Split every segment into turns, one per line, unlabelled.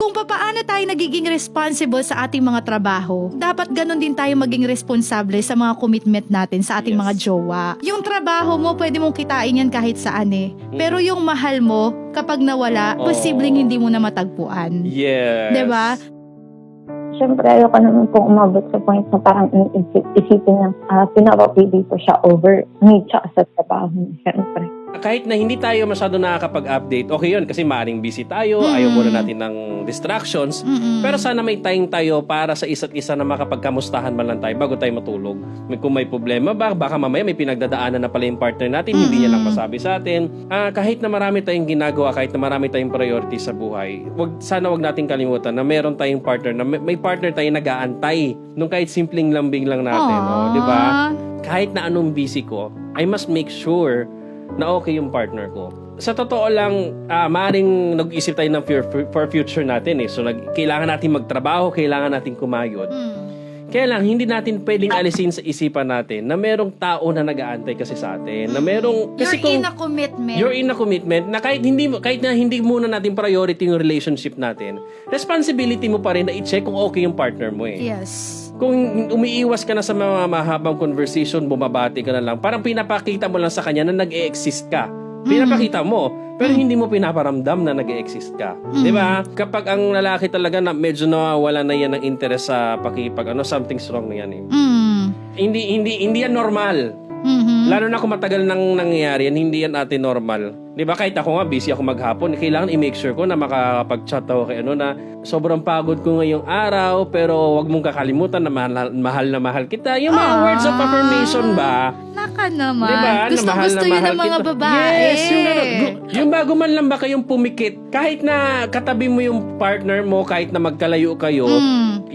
Kung paano tayo nagiging responsible sa ating mga trabaho, dapat ganun din tayo maging responsable sa mga commitment natin sa ating mga jowa. Yung trabaho mo, pwede mong kitain yan kahit saan eh. Pero yung mahal mo, kapag nawala, posibleng hindi mo na matagpuan.
Yes.
Diba?
Siyempre, ayoko naman pong umabot sa point na parang isipin na pinapapili ko siya over me tsaka sa trabaho niya, siyempre.
Kahit na hindi tayo masyado nakakapag-update, okay yun kasi maaaring busy tayo, ayaw muna natin ng distractions. Pero sana may time tayo para sa isa't isa na makapagkamustahan man lang tayo bago tayo matulog. Kung may problema ba, baka mamaya may pinagdadaanan na pala yung partner natin, hindi niya lang masabi sa atin. Kahit na marami tayong ginagawa, kahit na marami tayong priority sa buhay, sana wag nating kalimutan na meron tayong partner, na may partner tayong nag-aantay nung kahit simpleng lambing lang natin. Di ba? Kahit na anong busy ko, I must make sure na okay yung partner ko. Sa totoo lang, maaaring nag-isip tayo ng for future natin eh. So, kailangan natin magtrabaho, kailangan natin kumayod. Kaya lang, hindi natin pwedeng alisin sa isipan natin na merong tao na nag-aantay kasi sa atin. Na merong, kasi
You're in a commitment.
You're in a commitment na kahit na hindi muna natin priority yung relationship natin, responsibility mo pa rin na i-check kung okay yung partner mo eh.
Yes.
Kung umiiwas ka na sa mga mahabang conversation, bumabati ka na lang, parang pinapakita mo lang sa kanya na nag-e-exist ka. Pinapakita mo, pero hindi mo pinaparamdam na nag-e-exist ka. Di ba? Kapag ang lalaki talaga na medyo nawawala na yan ng interest sa pakipag, something's wrong na yan eh. Hindi yan normal. Lalo na kung matagal nang nangyayari yan, hindi yan ate normal. Di ba? Kahit ako nga, busy ako maghapon, kailangan i-make sure ko na makakapag-chat ako kay na sobrang pagod ko ngayong araw, pero wag mong kakalimutan na mahal kita. Yung mga words of affirmation ba?
Naka naman.
Diba?
Gusto yun ng mga babae.
Yes, yung bago man lang ba kayong pumikit, kahit na katabi mo yung partner mo, kahit na magkalayo kayo,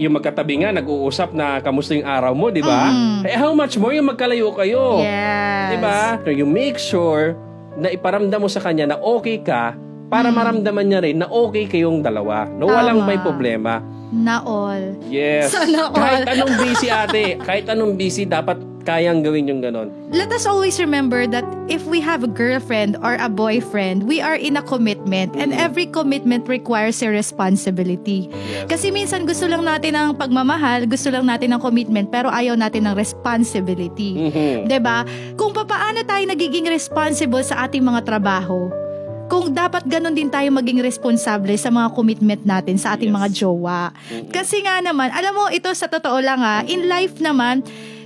yung magkatabi nga, nag-uusap na kamusta yung araw mo, di ba? How much more yung magkalayo kayo?
Yes.
Di ba? So, you make sure na iparamdam mo sa kanya na okay ka para maramdaman niya rin na okay kayong dalawa. No, walang may problema.
Na all.
Yes.
Sana all.
Kahit anong busy ate, kahit anong busy, dapat kayang gawin yung ganon.
Let us always remember that if we have a girlfriend or a boyfriend, we are in a commitment and every commitment requires a responsibility.
Yes.
Kasi minsan gusto lang natin ng pagmamahal, gusto lang natin ng commitment, pero ayaw natin ng responsibility. 'Di ba? Kung paano tayo nagiging responsible sa ating mga trabaho, kung dapat ganun din tayo maging responsable sa mga commitment natin sa ating mga jowa. Kasi nga naman, alam mo, ito sa totoo lang in life naman,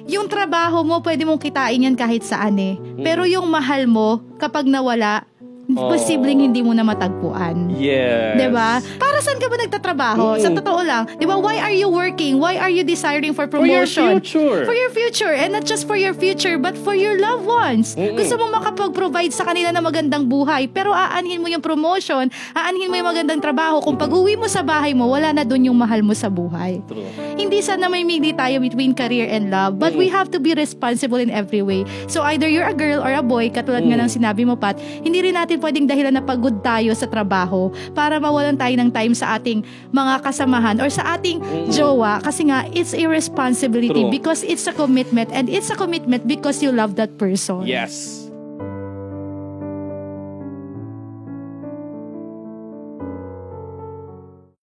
yung trabaho mo, pwede mong kitain yan kahit saan eh. Pero yung mahal mo, kapag nawala, posibleng hindi mo na matagpuan.
Yes.
Diba? Para saan ka ba nagtatrabaho? Sa totoo lang. Diba? Why are you working? Why are you desiring for promotion?
For your future.
For your future. And not just for your future, but for your loved ones. Gusto mo makapag-provide sa kanila ng magandang buhay, pero aanhin mo yung promotion, aanhin mo yung magandang trabaho. Kung pag-uwi mo sa bahay mo, wala na dun yung mahal mo sa buhay.
True.
Hindi sana may mili tayo between career and love, but we have to be responsible in every way. So either you're a girl or a boy, katulad nga ng sinabi mo, Pat, hindi rin natin pwedeng dahilan na pagod tayo sa trabaho para mawalan tayo ng time sa ating mga kasamahan or sa ating jowa, kasi nga it's a responsibility because it's a commitment, and it's a commitment because you love that person.
Yes.